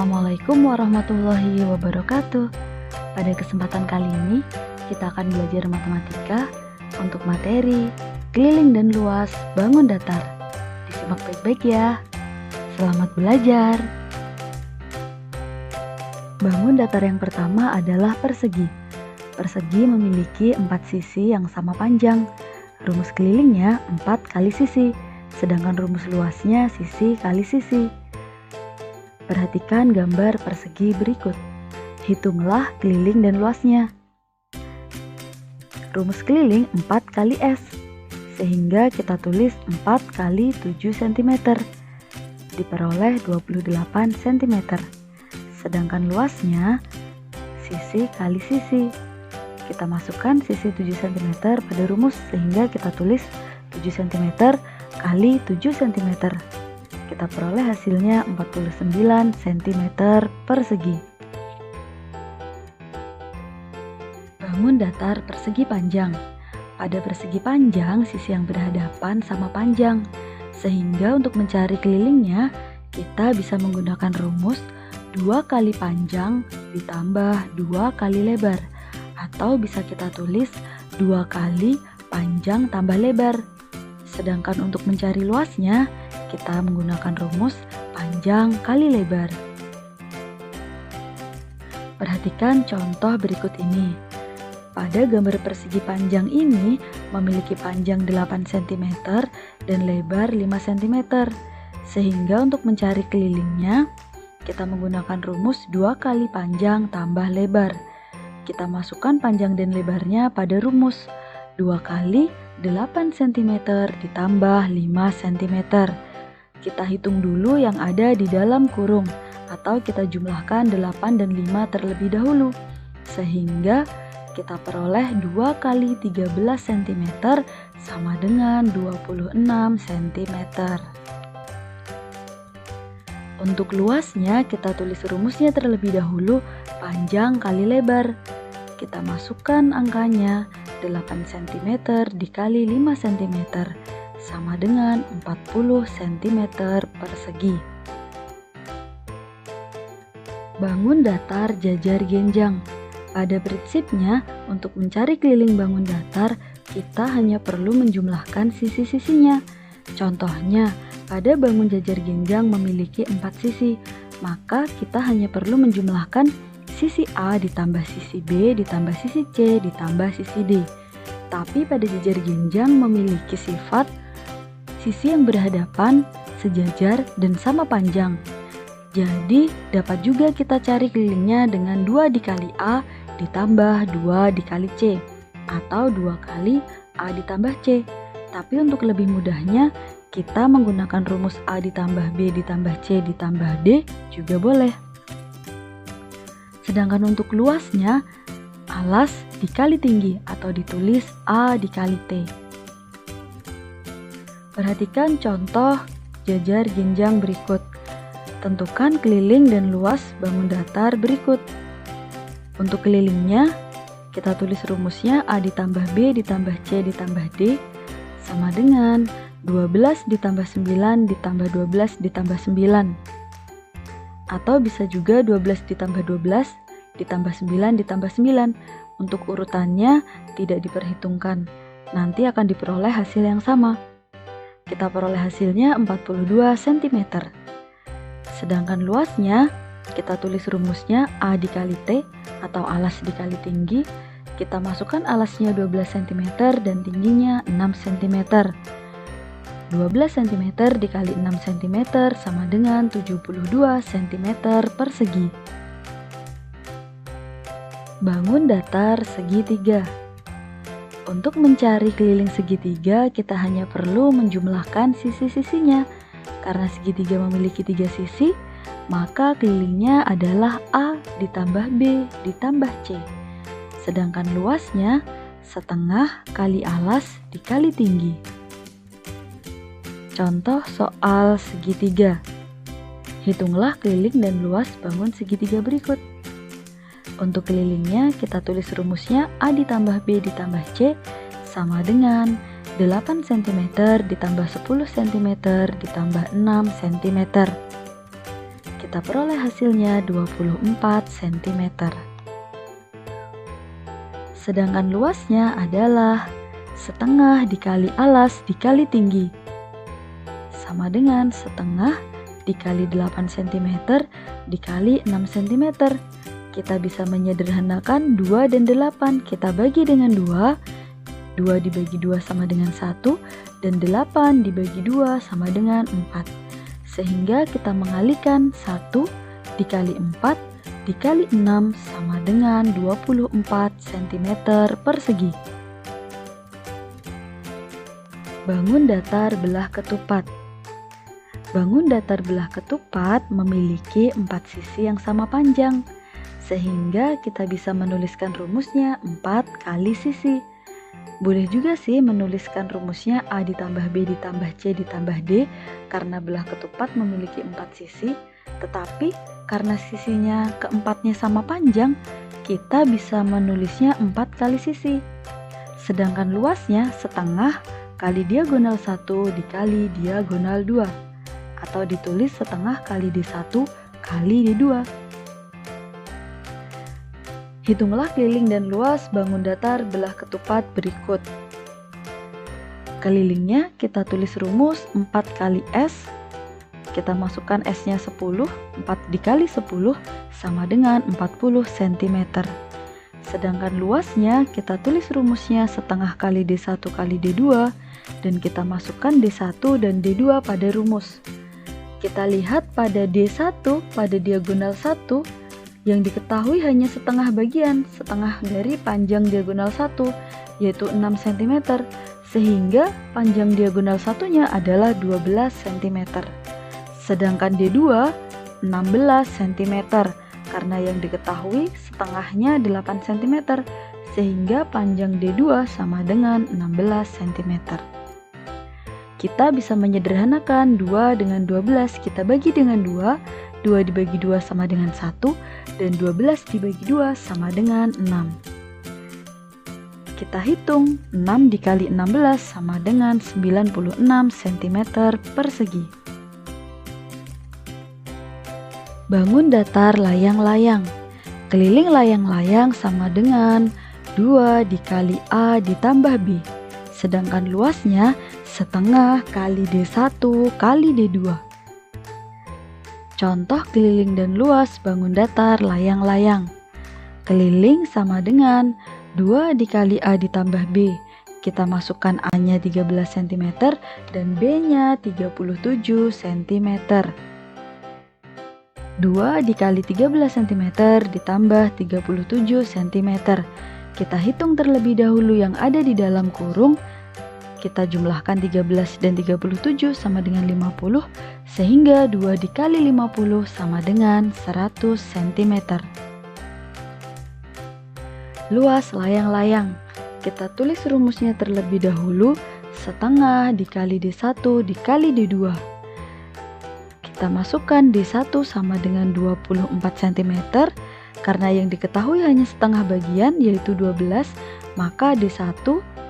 Assalamualaikum warahmatullahi wabarakatuh. Pada kesempatan kali ini, kita akan belajar matematika untuk materi keliling dan luas bangun datar. Disimak baik-baik ya. Selamat belajar. Bangun datar yang pertama adalah persegi. Persegi memiliki 4 sisi yang sama panjang. Rumus kelilingnya 4 kali sisi, sedangkan rumus luasnya sisi kali sisi. Perhatikan gambar persegi berikut. Hitunglah keliling dan luasnya. Rumus keliling 4 kali S, sehingga kita tulis 4 kali 7 cm, diperoleh 28 cm. Sedangkan luasnya sisi kali sisi. Kita masukkan sisi 7 cm pada rumus, sehingga kita tulis 7 cm kali 7 cm. Kita peroleh hasilnya 49 cm persegi. Bangun datar persegi panjang. Pada persegi panjang, sisi yang berhadapan sama panjang. Sehingga untuk mencari kelilingnya, kita bisa menggunakan rumus 2 kali panjang ditambah 2 kali lebar. Atau bisa kita tulis 2 kali panjang tambah lebar. Sedangkan untuk mencari luasnya, kita menggunakan rumus panjang kali lebar. Perhatikan contoh berikut ini. Pada gambar persegi panjang ini memiliki panjang 8 cm dan lebar 5 cm. Sehingga untuk mencari kelilingnya, kita menggunakan rumus 2 kali panjang tambah lebar. Kita masukkan panjang dan lebarnya pada rumus 2 kali 8 cm ditambah 5 cm. Kita hitung dulu yang ada di dalam kurung, atau kita jumlahkan 8 dan 5 terlebih dahulu, sehingga kita peroleh 2 kali 13 cm sama dengan 26 cm. Untuk luasnya, kita tulis rumusnya terlebih dahulu, panjang kali lebar. Kita masukkan angkanya 8 cm dikali 5 cm sama dengan 40 cm persegi. Bangun datar jajar genjang. Pada prinsipnya, untuk mencari keliling bangun datar, kita hanya perlu menjumlahkan sisi-sisinya. Contohnya, pada bangun jajar genjang memiliki 4 sisi, maka kita hanya perlu menjumlahkan sisi A ditambah sisi B ditambah sisi C ditambah sisi D. Tapi pada jajar genjang memiliki sifat sisi yang berhadapan, sejajar, dan sama panjang. Jadi dapat juga kita cari kelilingnya dengan 2 dikali A ditambah 2 dikali C, atau 2 kali A ditambah C. Tapi untuk lebih mudahnya, kita menggunakan rumus A ditambah B ditambah C ditambah D juga boleh. Sedangkan untuk luasnya, alas dikali tinggi atau ditulis A dikali T. Perhatikan contoh jajar genjang berikut. Tentukan keliling dan luas bangun datar berikut. Untuk kelilingnya, kita tulis rumusnya A ditambah B ditambah C ditambah D sama dengan 12 ditambah 9 ditambah 12 ditambah 9. Atau bisa juga 12 ditambah 12 ditambah 9 ditambah 9. Untuk urutannya tidak diperhitungkan. Nanti akan diperoleh hasil yang sama. Kita peroleh hasilnya 42 cm. Sedangkan luasnya, kita tulis rumusnya A dikali T atau alas dikali tinggi. Kita masukkan alasnya 12 cm dan tingginya 6 cm. 12 cm dikali 6 cm sama dengan 72 cm persegi. Bangun datar segitiga. Untuk mencari keliling segitiga, kita hanya perlu menjumlahkan sisi-sisinya. Karena segitiga memiliki 3 sisi, maka kelilingnya adalah A ditambah B ditambah C. Sedangkan luasnya setengah kali alas dikali tinggi. Contoh soal segitiga. Hitunglah keliling dan luas bangun segitiga berikut. Untuk kelilingnya, kita tulis rumusnya A ditambah B ditambah C sama dengan 8 cm ditambah 10 cm ditambah 6 cm. kita peroleh hasilnya 24 cm. Sedangkan luasnya adalah setengah dikali alas dikali tinggi, sama dengan setengah dikali 8 cm dikali 6 cm. Kita bisa menyederhanakan 2 dan 8, kita bagi dengan 2. 2 dibagi 2 sama dengan 1, dan 8 dibagi 2 sama dengan 4. Sehingga kita mengalihkan 1 dikali 4 dikali 6 sama dengan 24 cm persegi. Bangun datar belah ketupat. Bangun datar belah ketupat memiliki 4 sisi yang sama panjang, sehingga kita bisa menuliskan rumusnya 4 kali sisi. Boleh juga sih menuliskan rumusnya A ditambah B ditambah C ditambah D, karena belah ketupat memiliki 4 sisi, tetapi karena sisinya keempatnya sama panjang, kita bisa menulisnya 4 kali sisi. Sedangkan luasnya setengah kali diagonal 1 dikali diagonal 2, atau ditulis setengah kali D1 kali D2. Hitunglah keliling dan luas bangun datar belah ketupat berikut. Kelilingnya kita tulis rumus 4 kali S. Kita masukkan S-nya 10, 4 dikali 10 sama dengan 40 cm. Sedangkan luasnya kita tulis rumusnya setengah kali D1 kali D2, dan kita masukkan D1 dan D2 pada rumus. Kita lihat pada D1 pada diagonal 1, yang diketahui hanya setengah bagian, setengah dari panjang diagonal 1, yaitu 6 cm, sehingga panjang diagonal satunya adalah 12 cm. Sedangkan D2 16 cm, karena yang diketahui setengahnya 8 cm, sehingga panjang D2 sama dengan 16 cm. Kita bisa menyederhanakan 2 dengan 12, kita bagi dengan 2, 2 dibagi 2 sama dengan 1, dan 12 dibagi 2 sama dengan 6. Kita hitung 6 dikali 16 sama dengan 96 cm persegi. Bangun datar layang-layang. Keliling layang-layang sama dengan 2 dikali A ditambah B. Sedangkan luasnya setengah kali D1 kali D2. Contoh keliling dan luas bangun datar layang-layang. Keliling sama dengan 2 dikali A ditambah B. Kita masukkan A-nya 13 cm dan B-nya 37 cm. 2 dikali 13 cm ditambah 37 cm. Kita hitung terlebih dahulu yang ada di dalam kurung. Kita jumlahkan 13 dan 37 sama dengan 50, sehingga 2 dikali 50 sama dengan 100 cm. Luas layang-layang. Kita tulis rumusnya terlebih dahulu, setengah dikali D1 dikali D2. Kita masukkan D1 sama dengan 24 cm, karena yang diketahui hanya setengah bagian yaitu 12, maka D1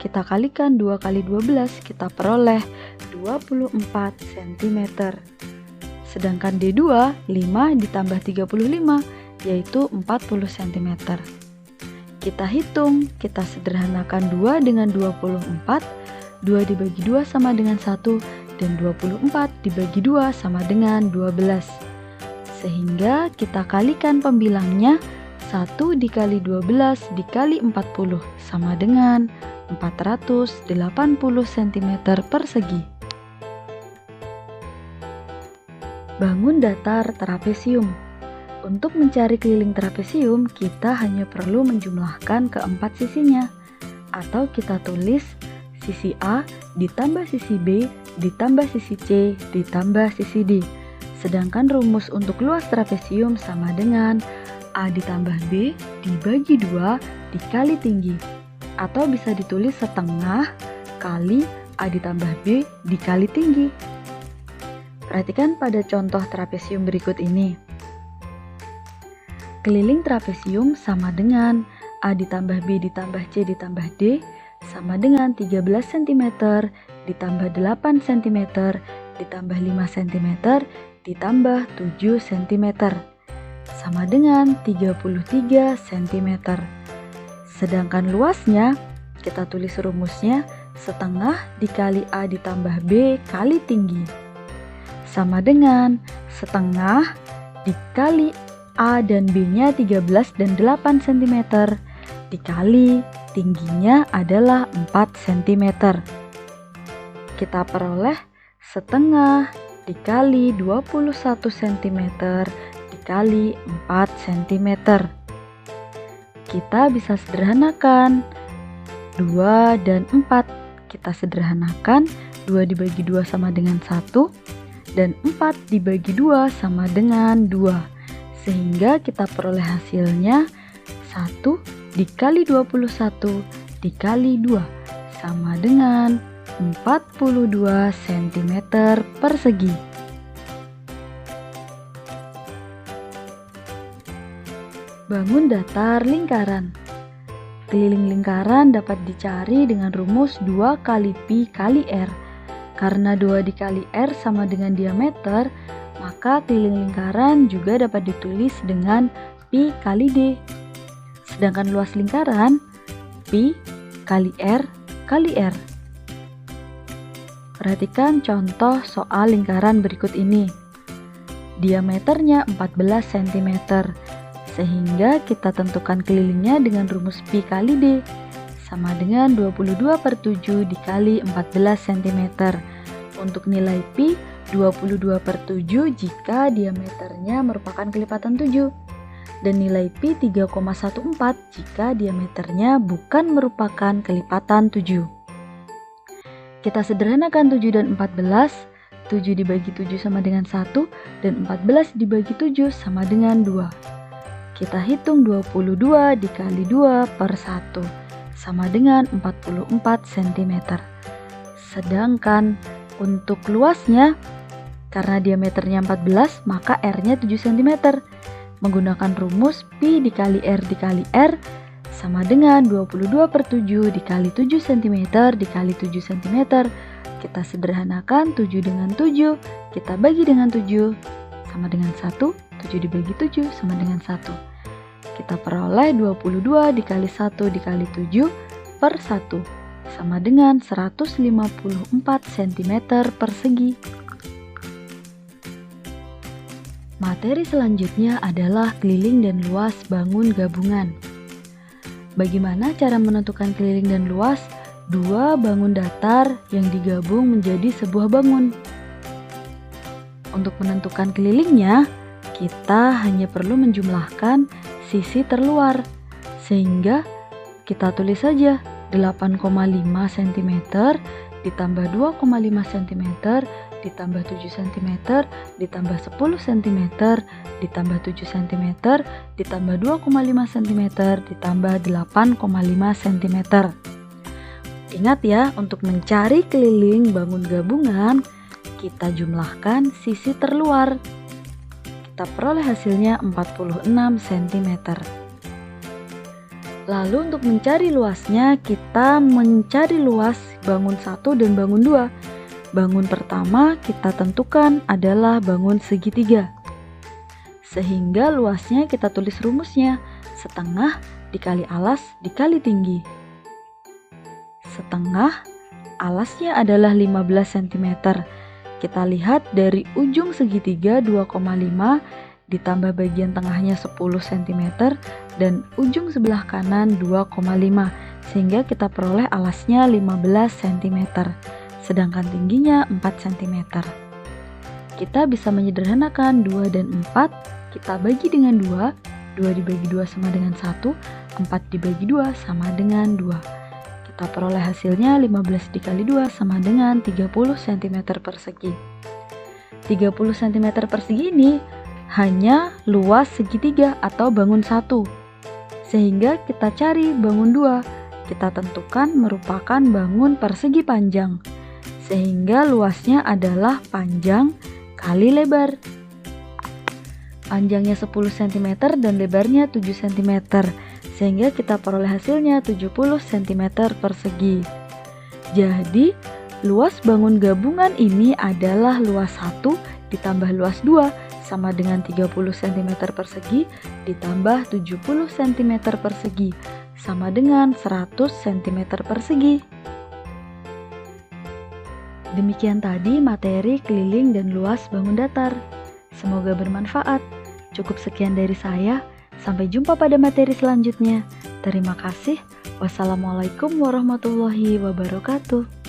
kita kalikan 2 kali 12, kita peroleh 24 cm. Sedangkan D2 5 ditambah 35 yaitu 40 cm. Kita hitung, kita sederhanakan 2 dengan 24, 2 dibagi 2 sama dengan 1, dan 24 dibagi 2 sama dengan 12. Sehingga kita kalikan pembilangnya, 1 dikali 12 dikali 40 sama dengan 480 cm persegi. Bangun datar trapesium. Untuk mencari keliling trapesium, kita hanya perlu menjumlahkan keempat sisinya, atau kita tulis sisi A ditambah sisi B ditambah sisi C ditambah sisi D. Sedangkan rumus untuk luas trapesium sama dengan A ditambah B dibagi 2 dikali tinggi, atau bisa ditulis setengah kali A ditambah B dikali tinggi. Perhatikan pada contoh trapesium berikut ini. Keliling trapesium sama dengan A ditambah B ditambah C ditambah D sama dengan 13 cm ditambah 8 cm ditambah 5 cm ditambah 7 cm, sama dengan 33 cm. Sedangkan luasnya, kita tulis rumusnya setengah dikali A ditambah B kali tinggi, sama dengan setengah dikali A dan B-nya 13 dan 8 cm dikali tingginya adalah 4 cm. Kita peroleh setengah dikali 21 cm dikali 4 cm. Kita bisa sederhanakan 2 dan 4. Kita sederhanakan, 2 dibagi 2 sama dengan 1, dan 4 dibagi 2 sama dengan 2. Sehingga kita peroleh hasilnya 1 dikali 21 dikali 2 sama dengan 42 cm persegi. Bangun datar lingkaran. Keliling lingkaran dapat dicari dengan rumus 2 kali pi kali r. Karena 2 dikali r sama dengan diameter, maka keliling lingkaran juga dapat ditulis dengan pi kali d. Sedangkan luas lingkaran, pi kali r kali r. Perhatikan contoh soal lingkaran berikut ini. Diameternya 14 cm. Sehingga kita tentukan kelilingnya dengan rumus pi kali d sama dengan 22/7 dikali 14 cm. Untuk nilai pi 22/7 jika diameternya merupakan kelipatan 7, dan nilai pi 3,14 jika diameternya bukan merupakan kelipatan 7. Kita sederhanakan 7 dan 14. 7 dibagi 7 sama dengan 1, dan 14 dibagi 7 sama dengan 2. Kita hitung 22 dikali 2 per 1 sama dengan 44 cm. Sedangkan untuk luasnya, karena diameternya 14, maka R-nya 7 cm. Menggunakan rumus pi dikali R dikali R sama dengan 22/7 dikali 7 cm dikali 7 cm. Kita sederhanakan 7 dengan 7, kita bagi dengan 7 sama dengan 1, 7 dibagi 7 sama dengan 1. Kita peroleh 22 dikali 1 dikali 7 per 1 sama dengan 154 cm persegi. Materi selanjutnya adalah keliling dan luas bangun gabungan. Bagaimana cara menentukan keliling dan luas dua bangun datar yang digabung menjadi sebuah bangun? Untuk menentukan kelilingnya, kita hanya perlu menjumlahkan sisi terluar, sehingga kita tulis saja 8,5 cm ditambah 2,5 cm ditambah 7 cm ditambah 10 cm ditambah 7 cm ditambah 2,5 cm ditambah 8,5 cm. Ingat ya, untuk mencari keliling bangun gabungan, kita jumlahkan sisi terluar. Kita peroleh hasilnya 46 cm. Lalu untuk mencari luasnya, kita mencari luas bangun 1 dan bangun 2. Bangun pertama kita tentukan adalah bangun segitiga. Sehingga luasnya kita tulis rumusnya, setengah dikali alas dikali tinggi. Setengah, alasnya adalah 15 cm. Kita lihat dari ujung segitiga 2,5 ditambah bagian tengahnya 10 cm dan ujung sebelah kanan 2,5, sehingga kita peroleh alasnya 15 cm, sedangkan tingginya 4 cm. Kita bisa menyederhanakan 2 dan 4, kita bagi dengan 2, 2 dibagi 2 sama dengan 1, 4 dibagi 2 sama dengan 2. Kita peroleh hasilnya 15 dikali 2 sama dengan 30 cm persegi. 30 cm persegi ini hanya luas segitiga atau bangun 1. Sehingga kita cari bangun 2. Kita tentukan merupakan bangun persegi panjang. Sehingga luasnya adalah panjang kali lebar. Panjangnya 10 cm dan lebarnya 7 cm. Sehingga kita peroleh hasilnya 70 cm persegi. Jadi, luas bangun gabungan ini adalah luas 1 ditambah luas 2 sama dengan 30 cm persegi ditambah 70 cm persegi sama dengan 100 cm persegi. Demikian tadi materi keliling dan luas bangun datar. Semoga bermanfaat. Cukup sekian dari saya. Sampai jumpa pada materi selanjutnya. Terima kasih. Wassalamualaikum warahmatullahi wabarakatuh.